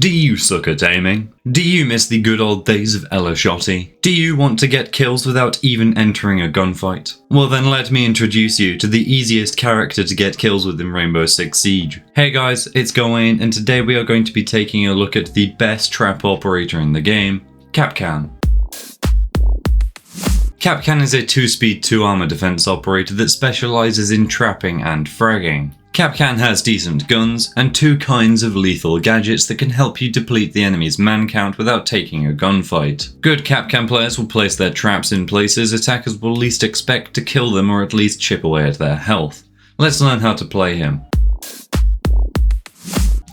Do you suck at aiming? Do you miss the good old days of Ella Shotty? Do you want to get kills without even entering a gunfight? Well then let me introduce you to the easiest character to get kills with in Rainbow Six Siege. Hey guys, it's Gawain, and today we are going to be taking a look at the best trap operator in the game, Kapkan. Kapkan is a 2-speed 2-armor defense operator that specializes in trapping and fragging. Kapkan has decent guns and 2 kinds of lethal gadgets that can help you deplete the enemy's man count without taking a gunfight. Good Kapkan players will place their traps in places attackers will least expect to kill them or at least chip away at their health. Let's learn how to play him.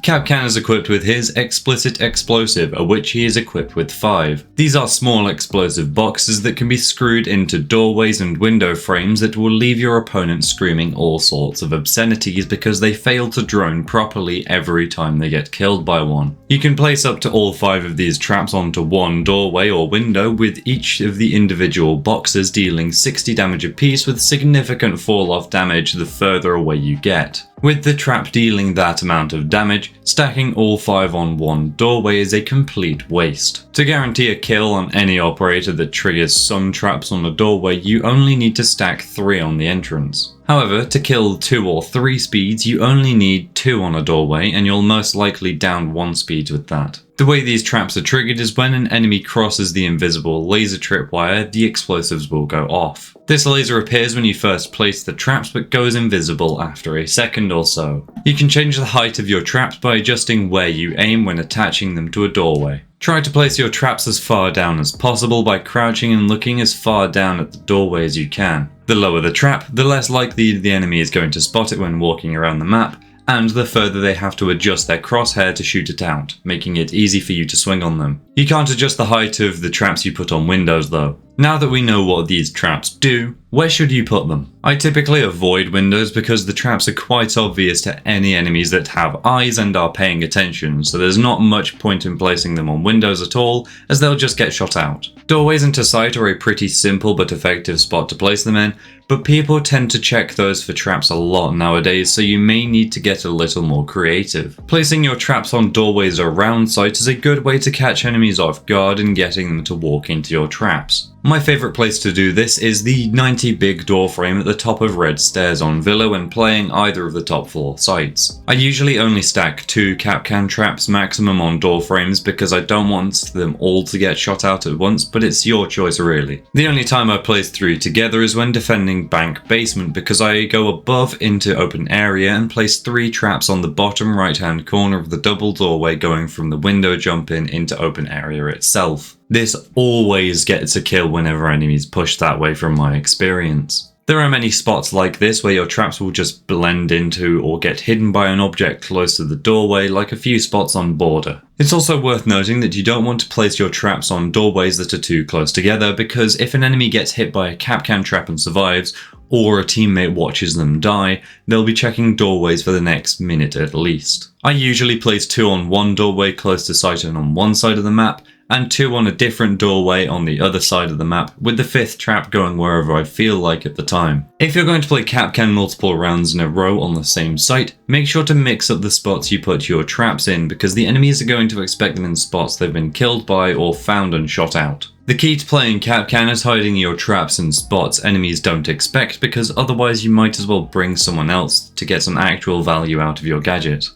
Kapkan is equipped with his Explicit Explosive, of which he is equipped with 5. These are small explosive boxes that can be screwed into doorways and window frames that will leave your opponent screaming all sorts of obscenities because they fail to drone properly every time they get killed by one. You can place up to all 5 of these traps onto one doorway or window, with each of the individual boxes dealing 60 damage apiece, with significant fall-off damage the further away you get. With the trap dealing that amount of damage, stacking all 5 on one doorway is a complete waste. To guarantee a kill on any operator that triggers some traps on a doorway, you only need to stack 3 on the entrance. However, to kill 2 or 3 speeds, you only need 2 on a doorway, and you'll most likely down 1 speed with that. The way these traps are triggered is when an enemy crosses the invisible laser tripwire, the explosives will go off. This laser appears when you first place the traps but goes invisible after a second or so. You can change the height of your traps by adjusting where you aim when attaching them to a doorway. Try to place your traps as far down as possible by crouching and looking as far down at the doorway as you can. The lower the trap, the less likely the enemy is going to spot it when walking around the map, and the further they have to adjust their crosshair to shoot it out, making it easy for you to swing on them. You can't adjust the height of the traps you put on windows though. Now that we know what these traps do, where should you put them? I typically avoid windows because the traps are quite obvious to any enemies that have eyes and are paying attention, so there's not much point in placing them on windows at all, as they'll just get shot out. Doorways into sight are a pretty simple but effective spot to place them in, but people tend to check those for traps a lot nowadays, so you may need to get a little more creative. Placing your traps on doorways around sight is a good way to catch enemies off guard and getting them to walk into your traps. My favourite place to do this is the 90 big door frame at the top of red stairs on Villa when playing either of the top floor sites. I usually only stack 2 Kapkan traps maximum on door frames because I don't want them all to get shot out at once, but it's your choice really. The only time I place 3 together is when defending bank basement, because I go above into open area and place 3 traps on the bottom right hand corner of the double doorway going from the window jump in into open area itself. This always gets a kill whenever enemies push that way from my experience. There are many spots like this where your traps will just blend into or get hidden by an object close to the doorway, like a few spots on border. It's also worth noting that you don't want to place your traps on doorways that are too close together, because if an enemy gets hit by a Kapkan trap and survives, or a teammate watches them die, they'll be checking doorways for the next minute at least. I usually place 2 on one doorway close to sight and on one side of the map, and 2 on a different doorway on the other side of the map, with the 5th trap going wherever I feel like at the time. If you're going to play Kapkan multiple rounds in a row on the same site, make sure to mix up the spots you put your traps in, because the enemies are going to expect them in spots they've been killed by or found and shot out. The key to playing Kapkan is hiding your traps in spots enemies don't expect, because otherwise you might as well bring someone else to get some actual value out of your gadget.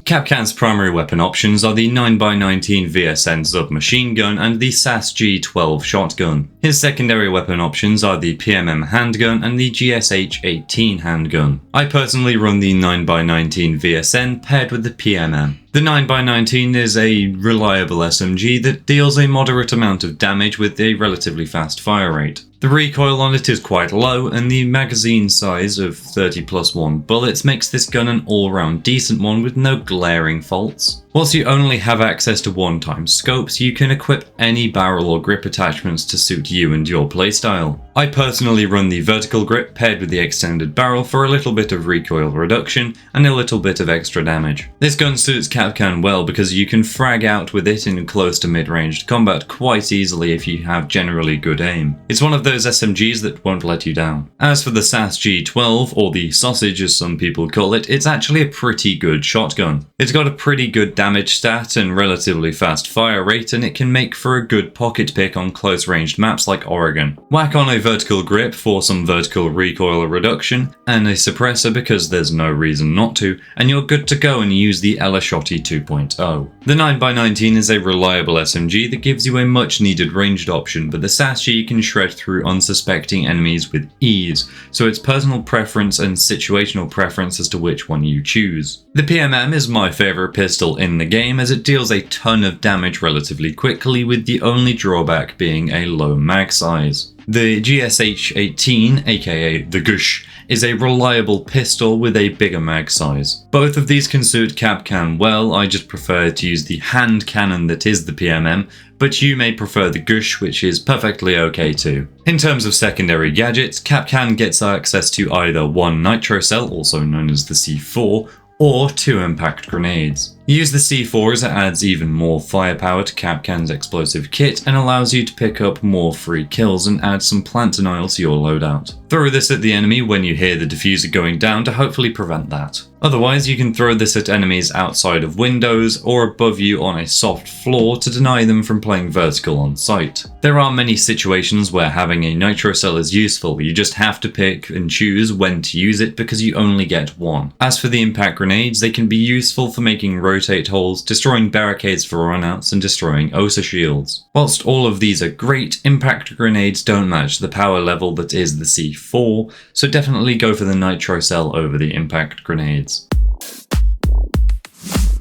Kapkan's primary weapon options are the 9x19 VSN submachine gun and the SAS G12 shotgun. His secondary weapon options are the PMM handgun and the GSH-18 handgun. I personally run the 9x19 VSN paired with the PMM. The 9x19 is a reliable SMG that deals a moderate amount of damage with a relatively fast fire rate. The recoil on it is quite low, and the magazine size of 30+1 bullets makes this gun an all-round decent one with no glaring faults. Whilst you only have access to one-time scopes, you can equip any barrel or grip attachments to suit you and your playstyle. I personally run the vertical grip paired with the extended barrel for a little bit of recoil reduction and a little bit of extra damage. This gun suits Kapkan well because you can frag out with it in close to mid-ranged combat quite easily if you have generally good aim. It's one of those SMGs that won't let you down. As for the SAS G12, or the sausage as some people call it, it's actually a pretty good shotgun. It's got a pretty good damage stat and relatively fast fire rate, and it can make for a good pocket pick on close ranged maps like Oregon. Whack on a vertical grip for some vertical recoil reduction, and a suppressor because there's no reason not to, and you're good to go and use the Elashotty 2.0. The 9x19 is a reliable SMG that gives you a much needed ranged option, but the SAS G can shred through unsuspecting enemies with ease, so it's personal preference and situational preference as to which one you choose. The PMM is my favourite pistol in the game as it deals a ton of damage relatively quickly, with the only drawback being a low mag size. The GSH-18, aka the Gush, is a reliable pistol with a bigger mag size. Both of these can suit Kapkan well, I just prefer to use the hand cannon that is the PMM, but you may prefer the Gush, which is perfectly okay too. In terms of secondary gadgets, Kapkan gets access to either one nitro cell, also known as the C4, or 2 impact grenades. Use the C4 as it adds even more firepower to Kapkan's explosive kit and allows you to pick up more free kills and add some plant denial to your loadout. Throw this at the enemy when you hear the diffuser going down to hopefully prevent that. Otherwise, you can throw this at enemies outside of windows or above you on a soft floor to deny them from playing vertical on sight. There are many situations where having a nitro cell is useful, you just have to pick and choose when to use it because you only get one. As for the impact grenades, they can be useful for making rotate holes, destroying barricades for runouts, and destroying OSA shields. Whilst all of these are great, impact grenades don't match the power level that is the C4, so definitely go for the nitro cell over the impact grenades.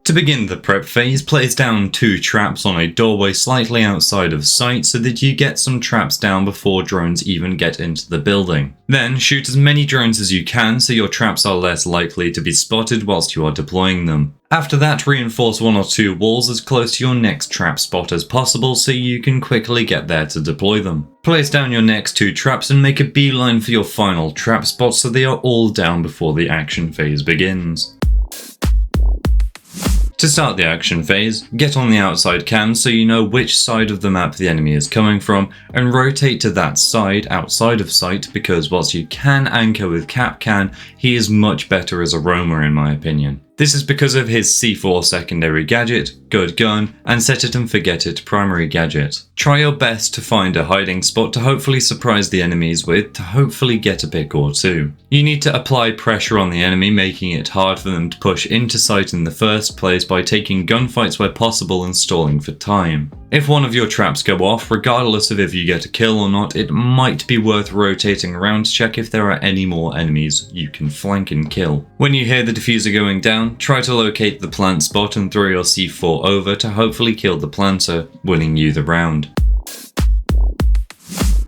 To begin the prep phase, place down 2 traps on a doorway slightly outside of sight so that you get some traps down before drones even get into the building. Then shoot as many drones as you can so your traps are less likely to be spotted whilst you are deploying them. After that, reinforce 1 or 2 walls as close to your next trap spot as possible so you can quickly get there to deploy them. Place down your next 2 traps and make a beeline for your final trap spot so they are all down before the action phase begins. To start the action phase, get on the outside cam so you know which side of the map the enemy is coming from, and rotate to that side outside of sight because whilst you can anchor with Kapkan, he is much better as a roamer in my opinion. This is because of his C4 secondary gadget, good gun, and set it and forget it primary gadget. Try your best to find a hiding spot to hopefully surprise the enemies with to hopefully get a pick or 2. You need to apply pressure on the enemy, making it hard for them to push into sight in the first place by taking gunfights where possible and stalling for time. If one of your traps go off, regardless of if you get a kill or not, it might be worth rotating around to check if there are any more enemies you can flank and kill. When you hear the diffuser going down, try to locate the plant spot and throw your C4 over to hopefully kill the planter, winning you the round.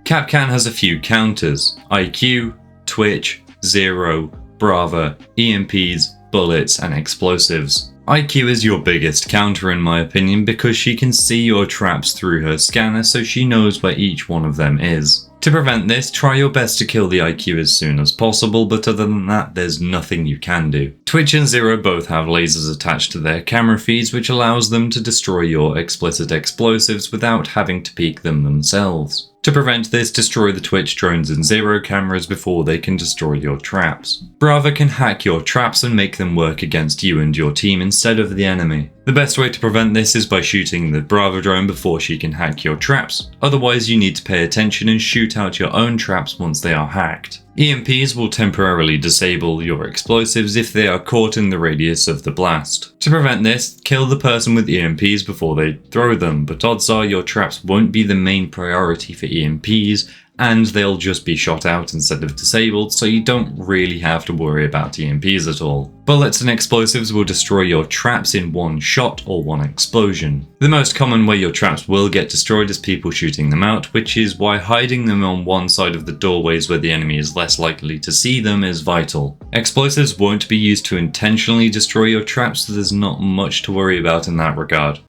Kapkan has a few counters: IQ, Twitch, Zero, Brava, EMPs, bullets, and explosives. IQ is your biggest counter in my opinion because she can see your traps through her scanner so she knows where each one of them is. To prevent this, try your best to kill the IQ as soon as possible, but other than that, there's nothing you can do. Twitch and Zero both have lasers attached to their camera feeds, which allows them to destroy your explicit explosives without having to peek them themselves. To prevent this, destroy the Twitch drones and Zero cameras before they can destroy your traps. Brava can hack your traps and make them work against you and your team instead of the enemy. The best way to prevent this is by shooting the Brava drone before she can hack your traps, otherwise you need to pay attention and shoot out your own traps once they are hacked. EMPs will temporarily disable your explosives if they are caught in the radius of the blast. To prevent this, kill the person with EMPs before they throw them, but odds are your traps won't be the main priority for EMPs, and they'll just be shot out instead of disabled, so you don't really have to worry about EMPs at all. Bullets and explosives will destroy your traps in one shot or one explosion. The most common way your traps will get destroyed is people shooting them out, which is why hiding them on one side of the doorways where the enemy is less likely to see them is vital. Explosives won't be used to intentionally destroy your traps, so there's not much to worry about in that regard.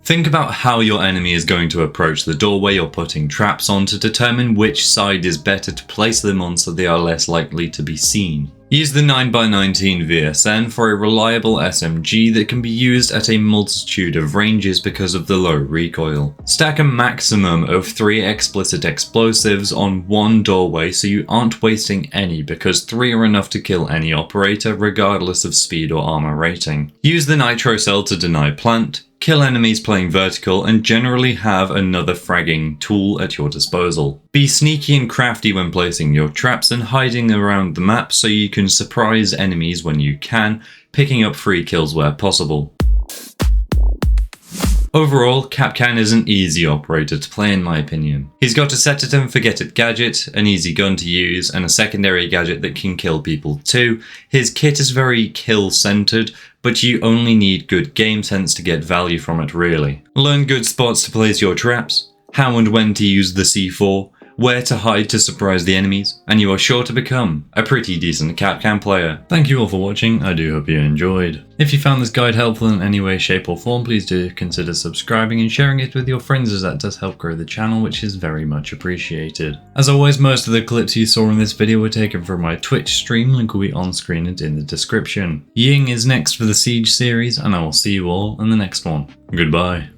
Think about how your enemy is going to approach the doorway you're putting traps on to determine which side is better to place them on so they are less likely to be seen. Use the 9x19 VSN for a reliable SMG that can be used at a multitude of ranges because of the low recoil. Stack a maximum of 3 explicit explosives on one doorway so you aren't wasting any, because 3 are enough to kill any operator regardless of speed or armor rating. Use the nitro cell to deny plant, kill enemies playing vertical, and generally have another fragging tool at your disposal. Be sneaky and crafty when placing your traps and hiding around the map so you can surprise enemies when you can, picking up free kills where possible. Overall, Kapkan is an easy operator to play in my opinion. He's got a set it and forget it gadget, an easy gun to use, and a secondary gadget that can kill people too. His kit is very kill centered, but you only need good game sense to get value from it really. Learn good spots to place your traps, how and when to use the C4, where to hide to surprise the enemies, and you are sure to become a pretty decent Kapkan player. Thank you all for watching, I do hope you enjoyed. If you found this guide helpful in any way, shape or form, please do consider subscribing and sharing it with your friends, as that does help grow the channel, which is very much appreciated. As always, most of the clips you saw in this video were taken from my Twitch stream, link will be on screen and in the description. Ying is next for the Siege series, and I will see you all in the next one. Goodbye.